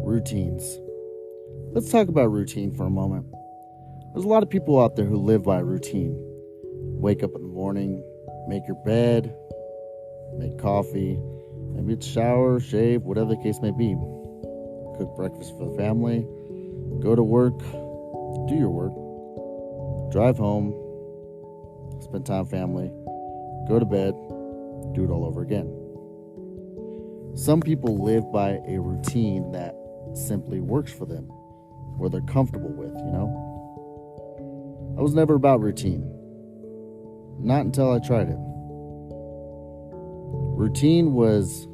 Routines. Let's talk about routine for a moment. There's a lot of people out there who live by routine. Wake up in the morning, make your bed, make coffee, maybe it's shower, shave, whatever the case may be. Cook breakfast for the family, go to work, do your work, drive home, spend time with family, go to bed, do it all over again. Some people live by a routine that simply works for them, or they're comfortable with, I was never about routine. Not until I tried it. Routine was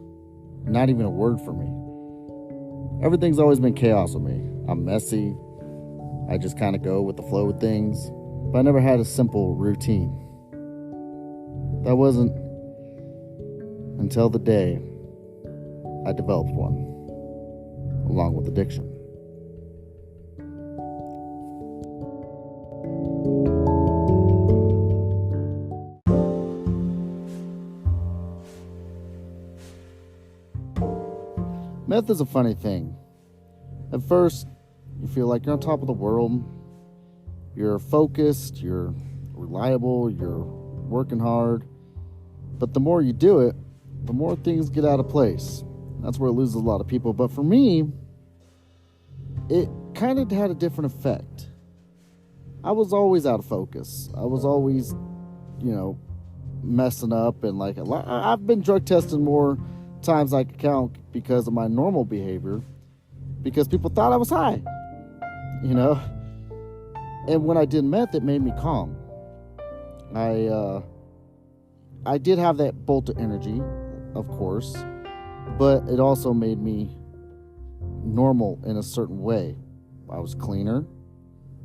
not even a word for me. Everything's always been chaos with me. I'm messy. I just kind of go with the flow with things. But I never had a simple routine. That wasn't until the day I developed one, along with addiction. Meth is a funny thing. At first, you feel like you're on top of the world. You're focused, you're reliable, you're working hard. But the more you do it, the more things get out of place. That's where it loses a lot of people. But for me, it kind of had a different effect. I was always out of focus. I was always, messing up. And I've been drug tested more times I could count because of my normal behavior. Because people thought I was high. And when I did meth, it made me calm. I did have that bolt of energy, of course, but it also made me normal in a certain way. I was cleaner.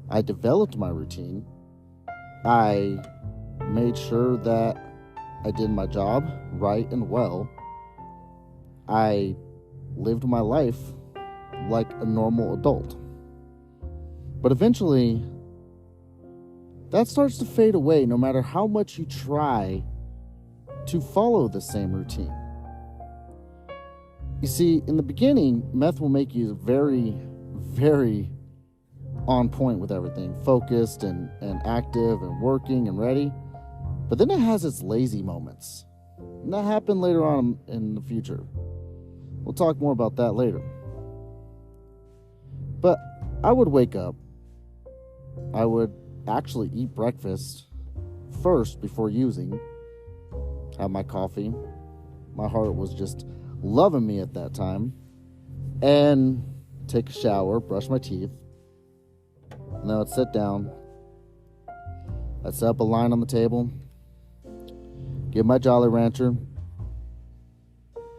I developed my routine. I made sure that I did my job right and well. I lived my life like a normal adult. But eventually, that starts to fade away no matter how much you try to follow the same routine. You see, in the beginning, meth will make you very, very on point with everything, focused and active and working and ready. But then it has its lazy moments. And that happened later on in the future. We'll talk more about that later. But I would wake up. I would actually eat breakfast first before using. Have my coffee. My heart was just loving me at that time. And take a shower, brush my teeth. And then I'd sit down. I'd set up a line on the table. Get my Jolly Rancher.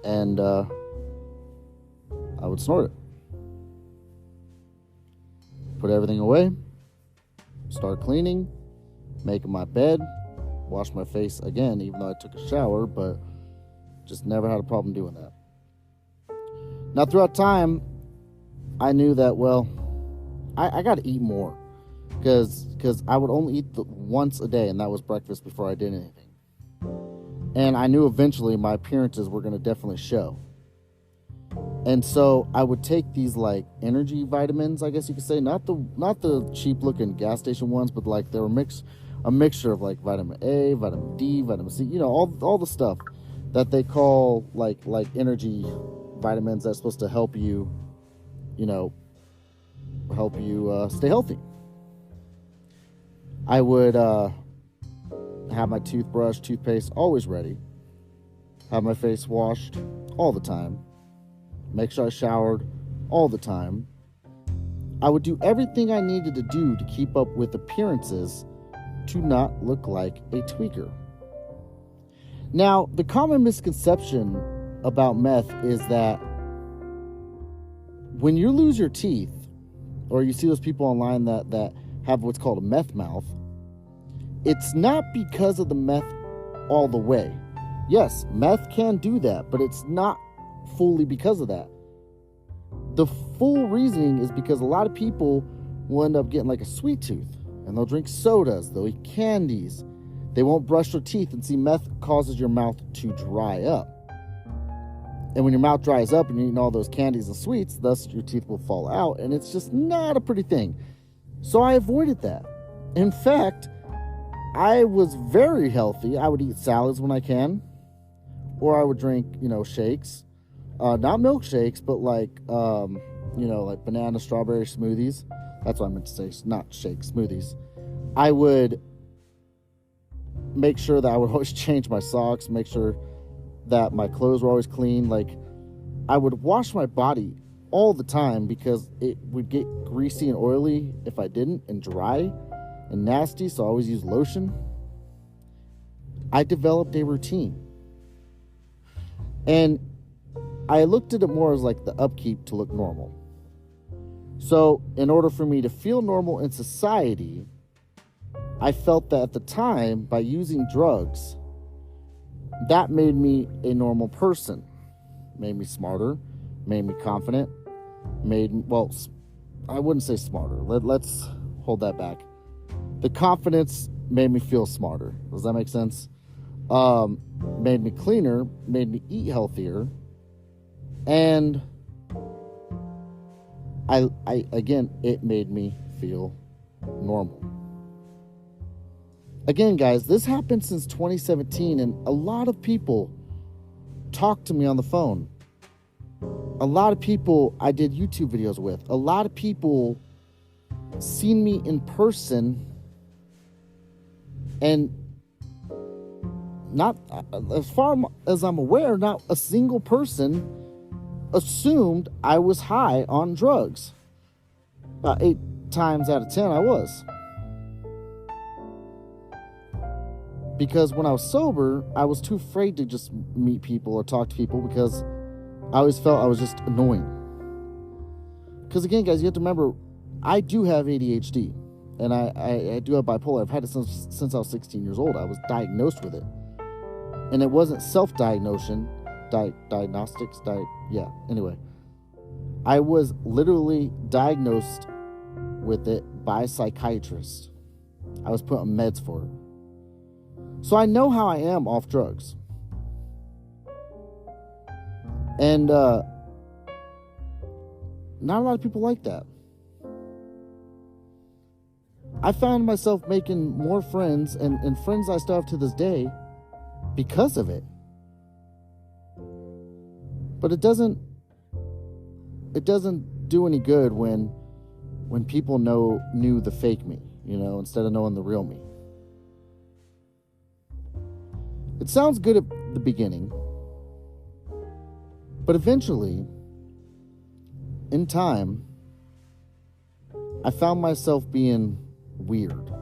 And I would snort it. Put everything away. Start cleaning. Making my bed. Wash my face again, even though I took a shower, but just never had a problem doing that. Now, throughout time, I knew that, I got to eat more because I would only eat once a day, and that was breakfast before I did anything. And I knew eventually my appearances were going to definitely show. And so I would take these energy vitamins, I guess you could say, not the cheap looking gas station ones, but they were a mixture of vitamin A, vitamin D, vitamin C, all the stuff that they call like energy vitamins that's supposed to help you, stay healthy. I would have my toothbrush, toothpaste always ready. Have my face washed all the time. Make sure I showered all the time. I would do everything I needed to do to keep up with appearances to not look like a tweaker. Now, the common misconception about meth is that when you lose your teeth, or you see those people online that have what's called a meth mouth, it's not because of the meth all the way. Yes, meth can do that, but it's not fully because of that. The full reasoning is because a lot of people will end up getting a sweet tooth, and they'll drink sodas, they'll eat candies, they won't brush their teeth, and see, meth causes your mouth to dry up. And when your mouth dries up and you're eating all those candies and sweets, thus your teeth will fall out, and it's just not a pretty thing. So I avoided that. In fact, I was very healthy. I would eat salads when I can, or I would drink, shakes. Not milkshakes, but like banana strawberry smoothies. That's what I meant to say, not shakes, smoothies. I would make sure that I would always change my socks, make sure that my clothes were always clean. Like, I would wash my body all the time because it would get greasy and oily if I didn't, and dry and nasty, so I always use lotion. I developed a routine. And I looked at it more as like the upkeep to look normal. So in order for me to feel normal in society, I felt that at the time, by using drugs, that made me a normal person. Made me smarter, made me confident, I wouldn't say smarter. Let's hold that back. The confidence made me feel smarter. Does that make sense? Made me cleaner, made me eat healthier, and it made me feel normal. Again, guys, this happened since 2017, and a lot of people talk to me on the phone. A lot of people I did YouTube videos with. A lot of people seen me in person, and not, as far as I'm aware, not a single person assumed I was high on drugs. About 8 times out of 10 I was. Because when I was sober, I was too afraid to just meet people or talk to people because I always felt I was just annoying. Because again, guys, you have to remember, I do have ADHD. And I do have bipolar. I've had it since I was 16 years old. I was diagnosed with it. And it wasn't self-diagnosis. Anyway. I was literally diagnosed with it by a psychiatrist. I was put on meds for it. So I know how I am off drugs. And not a lot of people like that. I found myself making more friends and friends I still have to this day because of it. But it doesn't do any good when people knew the fake me, instead of knowing the real me. It sounds good at the beginning, but eventually, in time, I found myself being weird.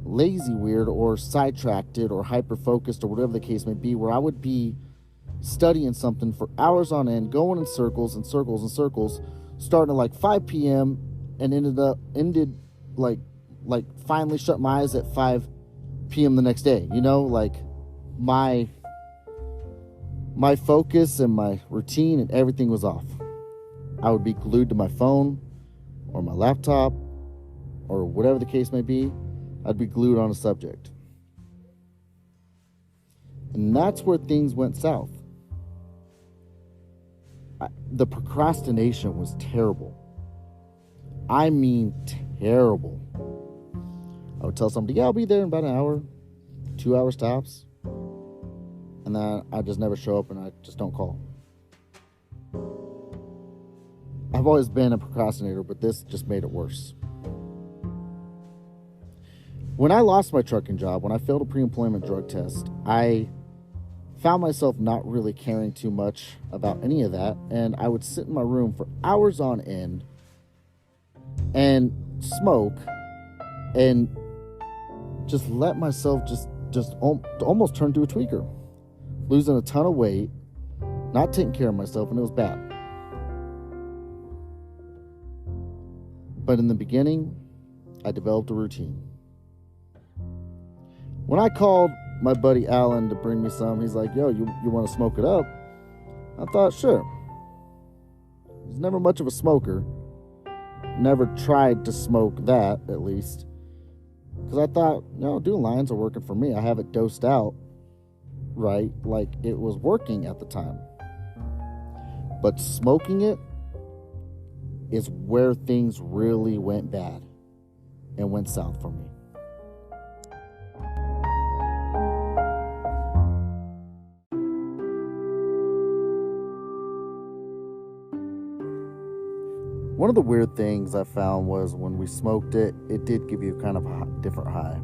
Lazy weird, or sidetracked, or hyper-focused, or whatever the case may be, where I would be studying something for hours on end, going in circles and circles and circles, starting at like 5 p.m. and ended like finally shut my eyes at 5 p.m. the next day. Like my focus and my routine and everything was off. I would be glued to my phone or my laptop or whatever the case may be. I'd be glued on a subject. And that's where things went south. The procrastination was terrible. I mean, terrible. I would tell somebody, yeah, I'll be there in about an hour, 2 hours tops. And then I just never show up and I just don't call. I've always been a procrastinator, but this just made it worse. When I lost my trucking job, when I failed a pre-employment drug test, I found myself not really caring too much about any of that. And I would sit in my room for hours on end and smoke and just let myself just almost turn to a tweaker. Losing a ton of weight, not taking care of myself, and it was bad. But in the beginning, I developed a routine. When I called my buddy Alan to bring me some, he's like, yo, you want to smoke it up? I thought, sure. I was never much of a smoker. Never tried to smoke that, at least. Because I thought, doing lines are working for me. I have it dosed out right, like it was working at the time. But smoking it is where things really went bad and went south for me. One of the weird things I found was when we smoked it, it did give you kind of a different high.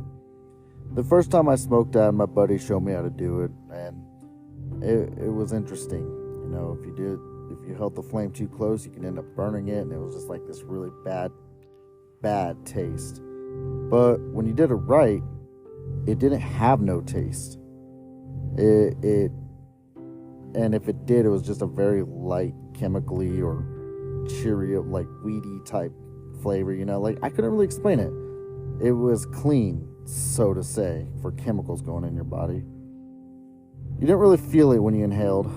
The first time I smoked that, my buddy showed me how to do it, and it was interesting. You know, if you held the flame too close, you can end up burning it, and it was just like this really bad taste. But when you did it right, it didn't have no taste. And if it did, it was just a very light chemically or Cheerio, like weedy type flavor, you know, like I couldn't really explain it. It was clean, so to say, for chemicals going in your body. You didn't really feel it when you inhaled,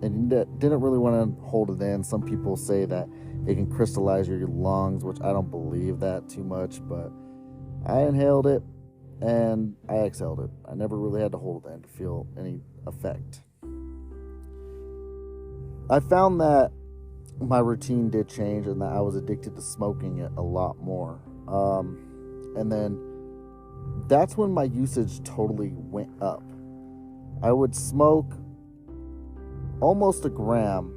and you didn't really want to hold it in. Some people say that it can crystallize your lungs, which I don't believe that too much, but I inhaled it and I exhaled it. I never really had to hold it in to feel any effect. I found that my routine did change and that I was addicted to smoking it a lot more. And then that's when my usage totally went up. I would smoke almost a gram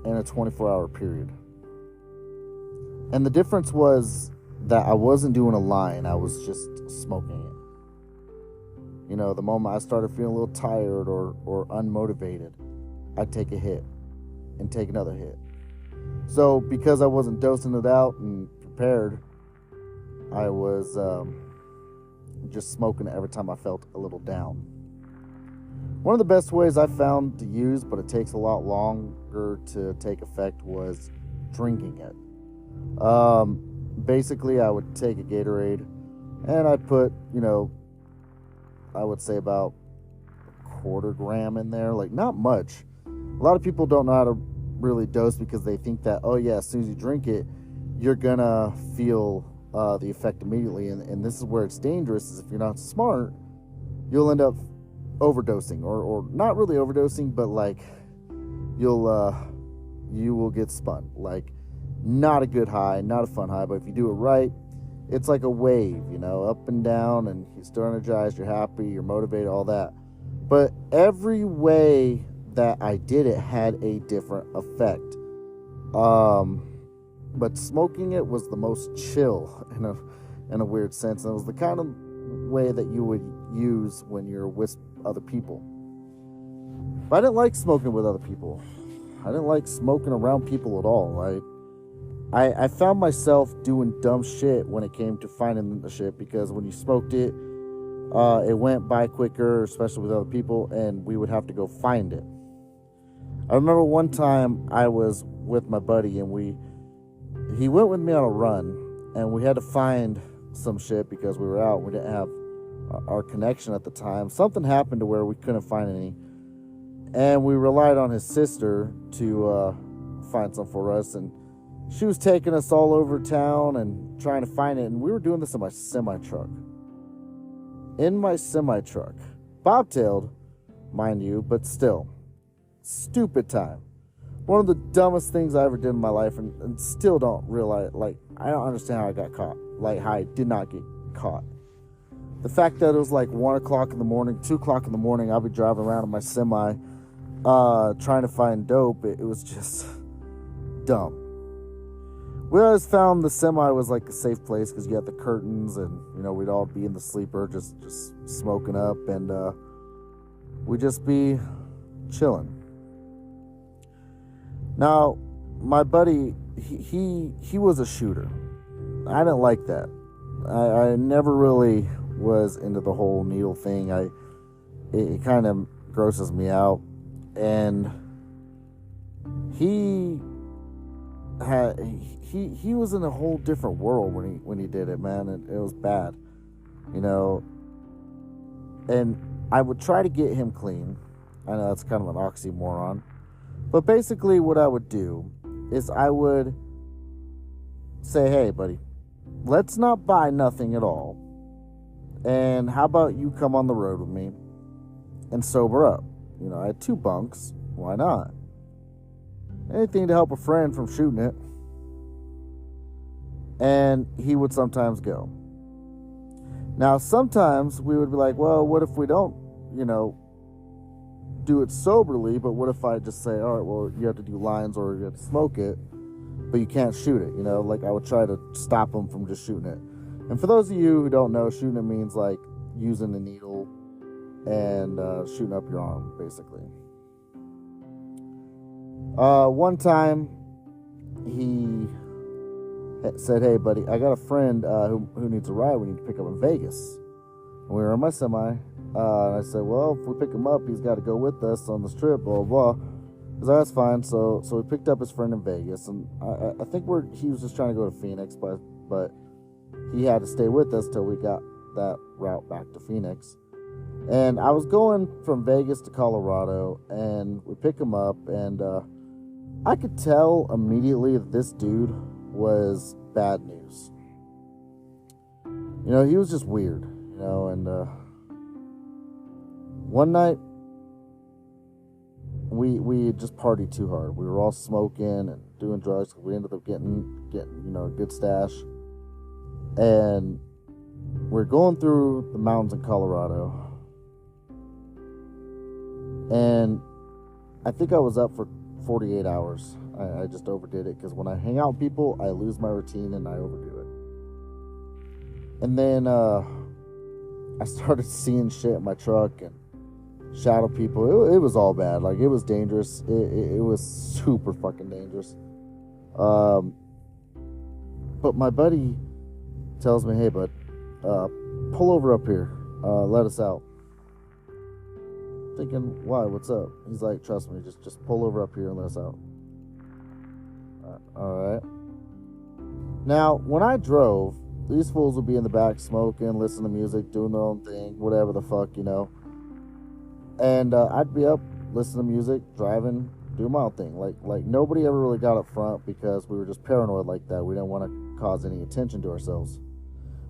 in a 24-hour period. And the difference was that I wasn't doing a line, I was just smoking it. You know, the moment I started feeling a little tired or unmotivated, I'd take a hit and take another hit. So because I wasn't dosing it out and prepared, I was just smoking it every time I felt a little down. One of the best ways I found to use, but it takes a lot longer to take effect, was drinking it. Basically, I would take a Gatorade and I'd put, I would say about a quarter gram in there, like not much. A lot of people don't know how to really dose because they think that, oh yeah, as soon as you drink it, you're gonna feel the effect immediately. And this is where it's dangerous, is if you're not smart, you'll end up overdosing, or not really overdosing, but like you will get spun. Like, not a good high, not a fun high, but if you do it right, it's like a wave, up and down, and you're still energized, you're happy, you're motivated, all that. But every way that I did it had a different effect. But smoking it was the most chill in a weird sense. And it was the kind of way that you would use when you're with other people. But I didn't like smoking with other people. I didn't like smoking around people at all. I found myself doing dumb shit when it came to finding the shit, because when you smoked it, it went by quicker, especially with other people, and we would have to go find it. I remember one time I was with my buddy, and he went with me on a run, and we had to find some shit because we were out. We didn't have our connection at the time. Something happened to where we couldn't find any, and we relied on his sister to find some for us, and she was taking us all over town and trying to find it, and we were doing this in my semi-truck. Bobtailed, mind you, but still. Stupid time. One of the dumbest things I ever did in my life, and still don't realize, I don't understand how I got caught. How I did not get caught. The fact that it was 1 o'clock in the morning, 2 o'clock in the morning, I'll be driving around in my semi, trying to find dope, it was just dumb. We always found the semi was a safe place because you had the curtains, and we'd all be in the sleeper just smoking up, and we'd just be chilling. Now, my buddy, he was a shooter. I didn't like that. I never really was into the whole needle thing. It kind of grosses me out, and he was in a whole different world when he did it, man. It was bad, and I would try to get him clean. I know that's kind of an oxymoron, but basically what I would do is I would say, hey buddy, let's not buy nothing at all, and how about you come on the road with me and sober up? I had 2 bunks, why not? anything to help a friend from shooting it. And he would sometimes go. Now, sometimes we would be like, well, what if we don't, do it soberly, but what if I just say, all right, well, you have to do lines or you have to smoke it, but you can't shoot it, like I would try to stop them from just shooting it. And for those of you who don't know, shooting it means like using the needle and shooting up your arm, basically. One time he said, hey buddy, I got a friend who needs a ride. We need to pick up in Vegas. And we were in my semi, and I said, well, if we pick him up, he's got to go with us on this trip, blah blah blah. He's like, that's fine. So we picked up his friend in Vegas, and I think he was just trying to go to Phoenix, but he had to stay with us till we got that route back to Phoenix. And I was going from Vegas to Colorado, and we pick him up, and I could tell immediately that this dude was bad news. He was just weird, and one night we just partied too hard. We were all smoking and doing drugs. We ended up getting a good stash. And we're going through the mountains in Colorado. And I think I was up for 48 hours. I just overdid it because when I hang out with people, I lose my routine and I overdo it. And then I started seeing shit in my truck and shadow people. It was all bad. Like, it was dangerous. It was super fucking dangerous. But my buddy tells me, hey bud, pull over up here, let us out. Thinking, why, what's up? He's like, trust me, just pull over up here and let us out. Alright. Now, when I drove, these fools would be in the back smoking, listening to music, doing their own thing, whatever the fuck, and I'd be up listening to music, driving, doing my own thing. Like nobody ever really got up front because we were just paranoid like that. We didn't want to cause any attention to ourselves.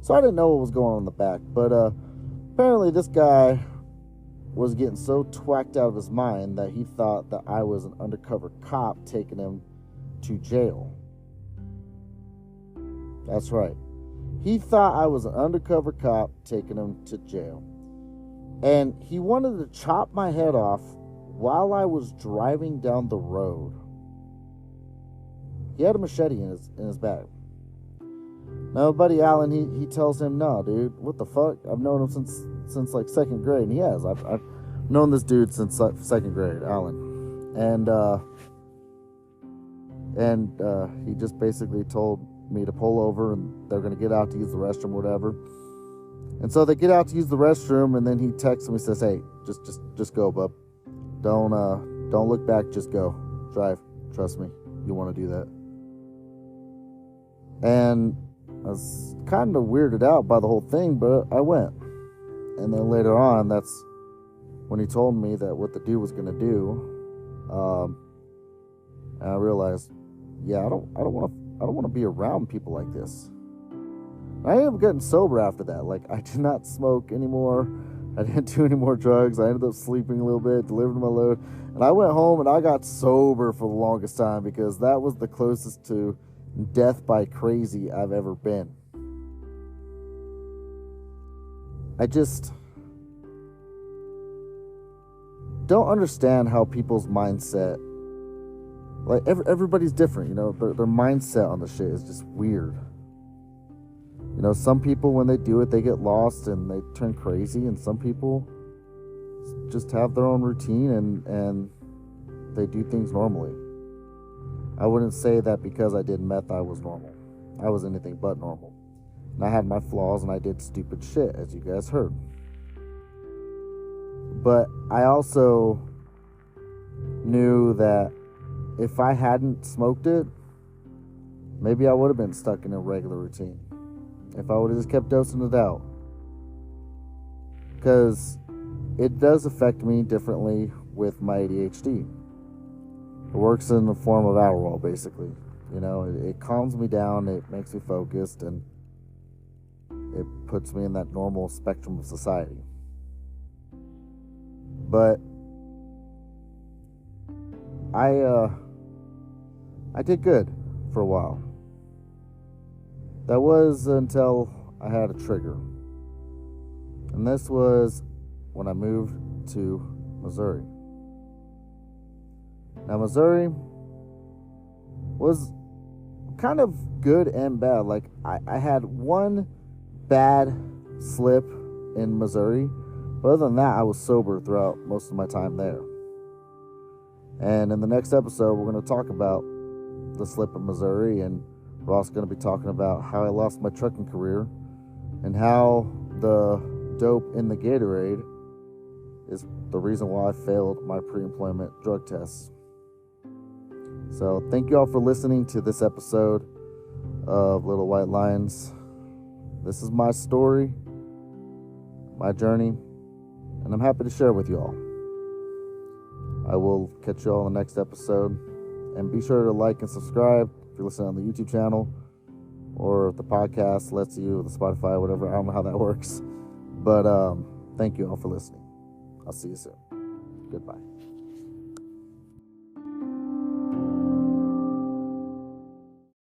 So I didn't know what was going on in the back. But apparently this guy was getting so twacked out of his mind that he thought that I was an undercover cop taking him to jail. That's right. He thought I was an undercover cop taking him to jail. And he wanted to chop my head off while I was driving down the road. He had a machete in his bag. Now, buddy Alan, he tells him, no, dude, what the fuck? I've known him since like second grade. And he has. I've known this dude since second grade, Alan. And he just basically told me to pull over and they're going to get out to use the restroom or whatever. And so they get out to use the restroom, and then he texts me, says, hey, just go, bub. Don't look back, just go. Drive. Trust me, you want to do that. And I was kind of weirded out by the whole thing, but I went. And then later on, that's when he told me that what the dude was going to do. And I realized, yeah, I don't want to be around people like this. I ended up getting sober after that. Like, I did not smoke anymore. I didn't do any more drugs. I ended up sleeping a little bit, delivered my load. And I went home and I got sober for the longest time because that was the closest to death by crazy I've ever been. I just don't understand how people's mindset, like everybody's different, their mindset on the shit is just weird. Some people, when they do it, they get lost and they turn crazy, and some people just have their own routine and they do things normally. I wouldn't say that because I did meth I was normal. I was anything but normal. And I had my flaws and I did stupid shit, as you guys heard. But I also knew that if I hadn't smoked it, maybe I would have been stuck in a regular routine. If I would have just kept dosing it out. Because it does affect me differently with my ADHD. It works in the form of Adderall, basically. It calms me down, it makes me focused, and it puts me in that normal spectrum of society. But I I did good for a while. That was until I had a trigger. And this was when I moved to Missouri. Now, Missouri was kind of good and bad. Like, I had one bad slip in Missouri, but other than that, I was sober throughout most of my time there. And in the next episode, we're going to talk about the slip in Missouri, and we're also going to be talking about how I lost my trucking career and how the dope in the Gatorade is the reason why I failed my pre-employment drug tests. So thank you all for listening to this episode of Little White Lions. This is my story, my journey, and I'm happy to share with you all. I will catch you all in the next episode. And be sure to like and subscribe if you're listening on the YouTube channel, or if the podcast lets you, the Spotify, whatever. I don't know how that works. But thank you all for listening. I'll see you soon. Goodbye.